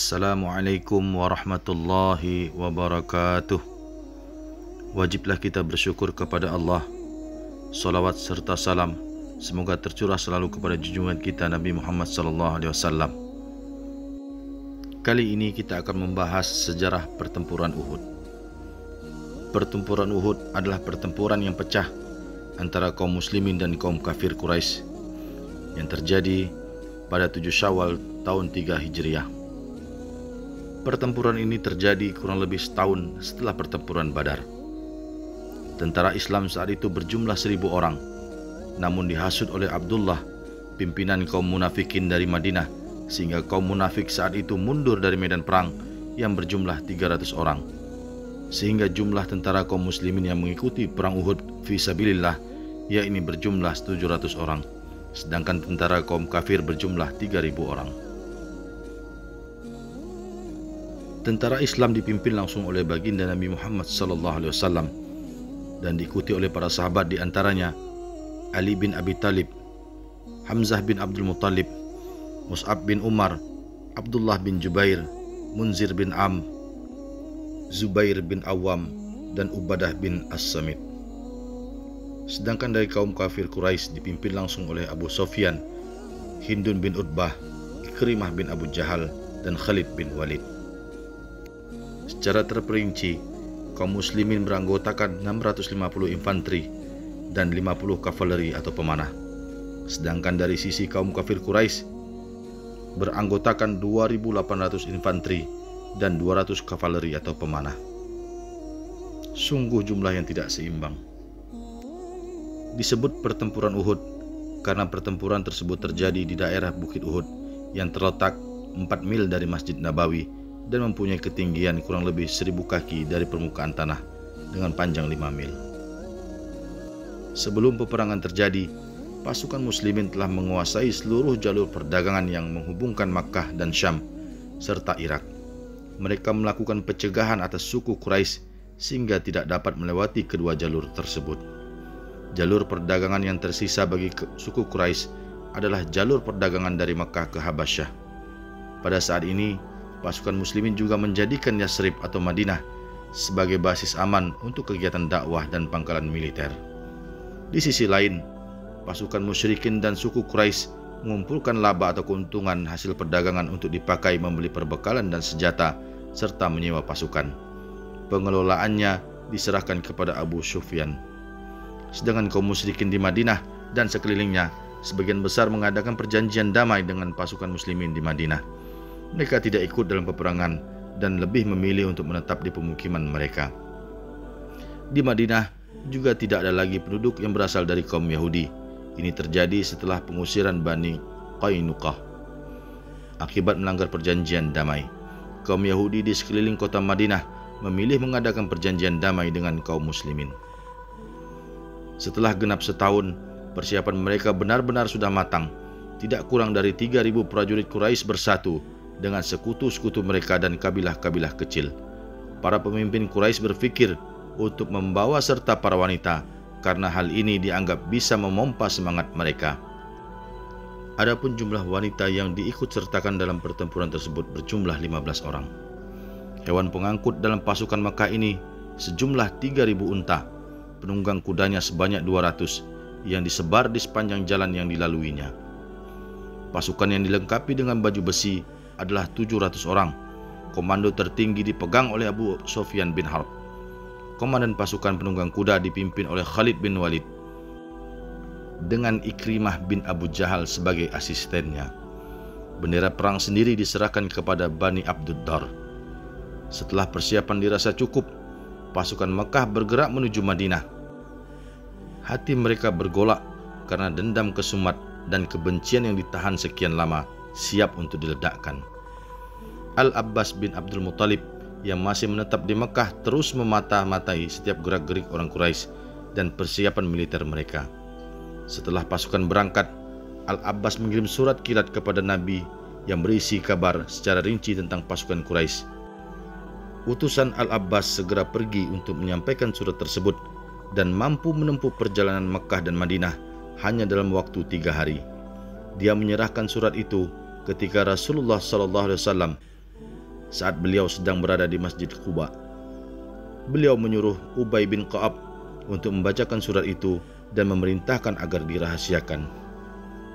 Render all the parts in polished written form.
Assalamualaikum warahmatullahi wabarakatuh. Wajiblah kita bersyukur kepada Allah. Salawat serta salam semoga tercurah selalu kepada junjungan kita Nabi Muhammad SAW. Kali ini kita akan membahas sejarah pertempuran Uhud. Pertempuran Uhud adalah pertempuran yang pecah antara kaum muslimin dan kaum kafir Quraisy yang terjadi pada 7 Syawal tahun 3 Hijriah. Pertempuran ini terjadi kurang lebih setahun setelah pertempuran Badar. Tentara Islam saat itu berjumlah 1.000 orang, namun dihasut oleh Abdullah, pimpinan kaum munafikin dari Madinah, sehingga kaum munafik saat itu mundur dari medan perang yang berjumlah 300 orang. Sehingga jumlah tentara kaum muslimin yang mengikuti perang Uhud fi sabilillah yakni berjumlah 700 orang, sedangkan tentara kaum kafir berjumlah 3.000 orang. Tentara Islam dipimpin langsung oleh baginda Nabi Muhammad SAW dan diikuti oleh para sahabat, di antaranya Ali bin Abi Thalib, Hamzah bin Abdul Muttalib, Mus'ab bin Umar, Abdullah bin Jubair, Munzir bin Am, Zubair bin Awam, dan Ubadah bin As-Samit. Sedangkan dari kaum kafir Quraisy dipimpin langsung oleh Abu Sufyan, Hindun bin Utbah, Ikrimah bin Abu Jahal, dan Khalid bin Walid. Secara terperinci, kaum muslimin beranggotakan 650 infanteri dan 50 kavaleri atau pemanah. Sedangkan dari sisi kaum kafir Quraisy beranggotakan 2.800 infanteri dan 200 kavaleri atau pemanah. Sungguh jumlah yang tidak seimbang. Disebut pertempuran Uhud karena pertempuran tersebut terjadi di daerah Bukit Uhud yang terletak 4 mil dari Masjid Nabawi dan mempunyai ketinggian kurang lebih 1.000 kaki dari permukaan tanah dengan panjang 5 mil. Sebelum peperangan terjadi, pasukan muslimin telah menguasai seluruh jalur perdagangan yang menghubungkan Makkah dan Syam serta Irak. Mereka melakukan pencegahan atas suku Quraisy sehingga tidak dapat melewati kedua jalur tersebut. Jalur perdagangan yang tersisa bagi suku Quraisy adalah jalur perdagangan dari Makkah ke Habasyah. Pada saat ini, pasukan muslimin juga menjadikan Yasrib atau Madinah sebagai basis aman untuk kegiatan dakwah dan pangkalan militer. Di sisi lain, pasukan musyrikin dan suku Quraisy mengumpulkan laba atau keuntungan hasil perdagangan untuk dipakai membeli perbekalan dan senjata serta menyewa pasukan. Pengelolaannya diserahkan kepada Abu Sufyan. Sedangkan kaum musyrikin di Madinah dan sekelilingnya sebagian besar mengadakan perjanjian damai dengan pasukan muslimin di Madinah. Mereka tidak ikut dalam peperangan dan lebih memilih untuk menetap di pemukiman mereka. Di Madinah juga tidak ada lagi penduduk yang berasal dari kaum Yahudi. Ini terjadi setelah pengusiran Bani Qainuqah akibat melanggar perjanjian damai. Kaum Yahudi di sekeliling kota Madinah memilih mengadakan perjanjian damai dengan kaum muslimin. Setelah genap setahun, persiapan mereka benar-benar sudah matang. Tidak kurang dari 3.000 prajurit Quraisy bersatu dengan sekutu-sekutu mereka dan kabilah-kabilah kecil. Para pemimpin Quraisy berpikir untuk membawa serta para wanita karena hal ini dianggap bisa memompa semangat mereka. Adapun jumlah wanita yang diikut sertakan dalam pertempuran tersebut berjumlah 15 orang. Hewan pengangkut dalam pasukan Makkah ini sejumlah 3.000 unta, penunggang kudanya sebanyak 200 yang disebar di sepanjang jalan yang dilaluinya. Pasukan yang dilengkapi dengan baju besi adalah 700 orang. Komando tertinggi dipegang oleh Abu Sufyan bin Harb. Komandan pasukan penunggang kuda dipimpin oleh Khalid bin Walid dengan Ikrimah bin Abu Jahal sebagai asistennya. Bendera perang sendiri diserahkan kepada Bani Abduddar. Setelah persiapan dirasa cukup, pasukan Mekah bergerak menuju Madinah. Hati mereka bergolak karena dendam kesumat dan kebencian yang ditahan sekian lama siap untuk diledakkan. Al-Abbas bin Abdul Muttalib yang masih menetap di Mekah terus memata-matai setiap gerak-gerik orang Quraisy dan persiapan militer mereka. Setelah pasukan berangkat, Al-Abbas mengirim surat kilat kepada Nabi yang berisi kabar secara rinci tentang pasukan Quraisy. Utusan Al-Abbas segera pergi untuk menyampaikan surat tersebut dan mampu menempuh perjalanan Mekah dan Madinah hanya dalam waktu 3 hari. Dia menyerahkan surat itu ketika Rasulullah SAW saat beliau sedang berada di Masjid Quba. Beliau menyuruh Ubay bin Ka'ab untuk membacakan surat itu dan memerintahkan agar dirahasiakan.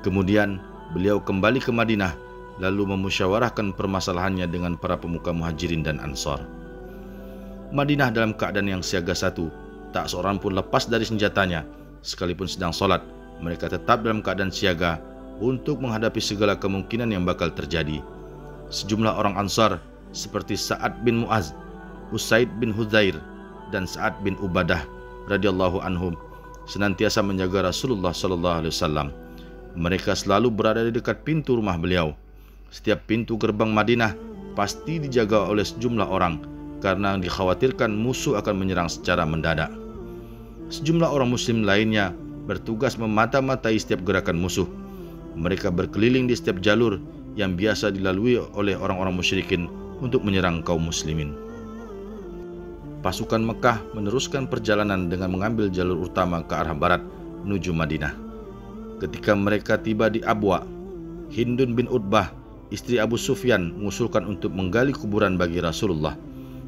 Kemudian beliau kembali ke Madinah lalu memusyawarahkan permasalahannya dengan para pemuka Muhajirin dan Ansar. Madinah dalam keadaan yang siaga satu, tak seorang pun lepas dari senjatanya. Sekalipun sedang sholat, mereka tetap dalam keadaan siaga untuk menghadapi segala kemungkinan yang bakal terjadi. Sejumlah orang Ansar seperti Sa'ad bin Mu'az, Usaid bin Hudzair, dan Sa'ad bin Ubadah radhiyallahu anhum senantiasa menjaga Rasulullah sallallahu alaihi wasallam. Mereka selalu berada di dekat pintu rumah beliau. Setiap pintu gerbang Madinah pasti dijaga oleh sejumlah orang karena dikhawatirkan musuh akan menyerang secara mendadak. Sejumlah orang muslim lainnya bertugas memata-matai setiap gerakan musuh. Mereka berkeliling di setiap jalur yang biasa dilalui oleh orang-orang musyrikin untuk menyerang kaum muslimin. Pasukan Mekah meneruskan perjalanan dengan mengambil jalur utama ke arah barat menuju Madinah. Ketika mereka tiba di Abwa, Hindun bin Utbah, istri Abu Sufyan, mengusulkan untuk menggali kuburan bagi Rasulullah.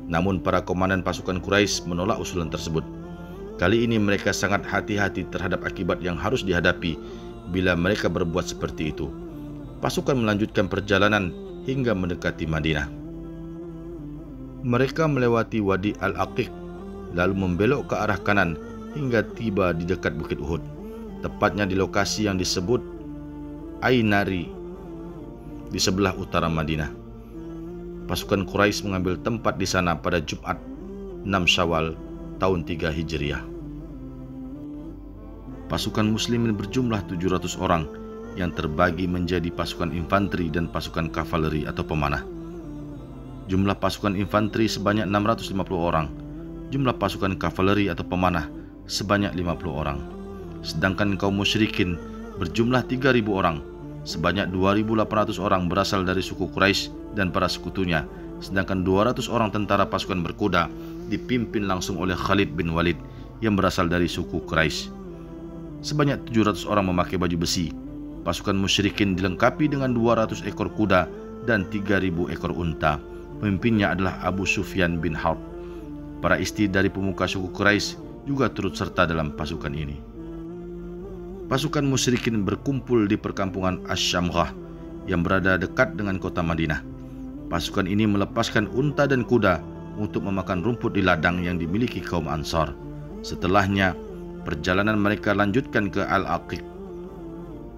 Namun para komandan pasukan Quraisy menolak usulan tersebut. Kali ini mereka sangat hati-hati terhadap akibat yang harus dihadapi bila mereka berbuat seperti itu. Pasukan melanjutkan perjalanan hingga mendekati Madinah. Mereka melewati Wadi Al-Aqiq, lalu membelok ke arah kanan hingga tiba di dekat Bukit Uhud, tepatnya di lokasi yang disebut Ainari di sebelah utara Madinah. Pasukan Quraisy mengambil tempat di sana pada Jumat 6 Syawal tahun 3 Hijriah. Pasukan muslimin berjumlah 700 orang yang terbagi menjadi pasukan infanteri dan pasukan kavaleri atau pemanah. Jumlah pasukan infanteri sebanyak 650 orang, jumlah pasukan kavaleri atau pemanah sebanyak 50 orang. Sedangkan kaum musyrikin berjumlah 3.000 orang, sebanyak 2.800 orang berasal dari suku Quraisy dan para sekutunya, sedangkan 200 orang tentara pasukan berkuda dipimpin langsung oleh Khalid bin Walid yang berasal dari suku Quraisy. Sebanyak 700 orang memakai baju besi. Pasukan musyrikin dilengkapi dengan 200 ekor kuda dan 3.000 ekor unta. Pemimpinnya adalah Abu Sufyan bin Harb. Para istri dari pemuka suku Quraisy juga turut serta dalam pasukan ini. Pasukan musyrikin berkumpul di perkampungan Asy-Syamghah yang berada dekat dengan kota Madinah. Pasukan ini melepaskan unta dan kuda untuk memakan rumput di ladang yang dimiliki kaum Ansar. Setelahnya, perjalanan mereka lanjutkan ke Al-Aqiq.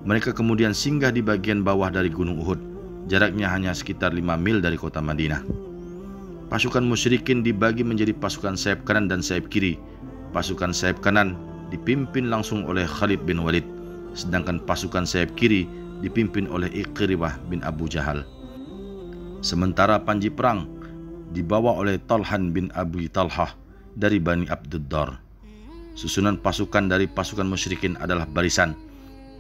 Mereka kemudian singgah di bagian bawah dari Gunung Uhud. Jaraknya hanya sekitar 5 mil dari kota Madinah. Pasukan musyrikin dibagi menjadi pasukan sayap kanan dan sayap kiri. Pasukan sayap kanan dipimpin langsung oleh Khalid bin Walid, sedangkan pasukan sayap kiri dipimpin oleh Iqrimah bin Abu Jahal. Sementara panji perang dibawa oleh Talhan bin Abi Talhah dari Bani Abduddar. Susunan pasukan dari pasukan musyrikin adalah barisan.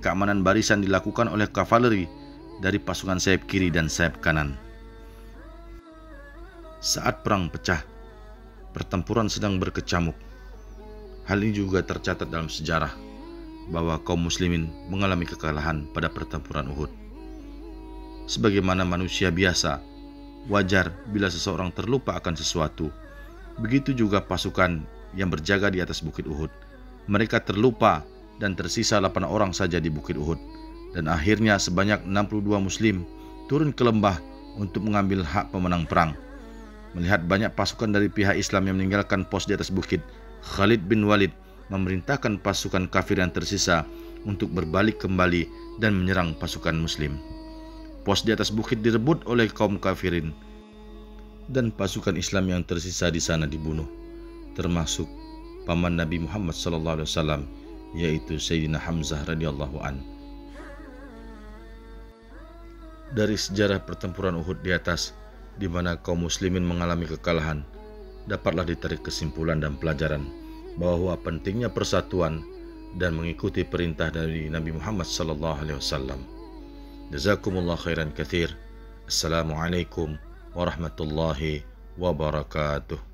Keamanan barisan dilakukan oleh kavaleri dari pasukan sayap kiri dan sayap kanan. Saat perang pecah, pertempuran sedang berkecamuk. Hal ini juga tercatat dalam sejarah bahwa kaum muslimin mengalami kekalahan pada pertempuran Uhud. Sebagaimana manusia biasa, wajar bila seseorang terlupa akan sesuatu. Begitu juga pasukan yang berjaga di atas Bukit Uhud. Mereka terlupa dan tersisa 8 orang saja di Bukit Uhud. Dan akhirnya sebanyak 62 muslim turun ke lembah untuk mengambil hak pemenang perang. Melihat banyak pasukan dari pihak Islam yang meninggalkan pos di atas bukit, Khalid bin Walid memerintahkan pasukan kafir yang tersisa untuk berbalik kembali dan menyerang pasukan muslim. Pos di atas bukit direbut oleh kaum kafirin dan pasukan Islam yang tersisa di sana dibunuh, termasuk paman Nabi Muhammad SAW, yaitu Sayyidina Hamzah radhiyallahu an. Dari sejarah pertempuran Uhud di atas, di mana kaum muslimin mengalami kekalahan, dapatlah ditarik kesimpulan dan pelajaran bahwa pentingnya persatuan dan mengikuti perintah dari Nabi Muhammad SAW. Jazakumullah khairan katsir. Assalamualaikum warahmatullahi wabarakatuh.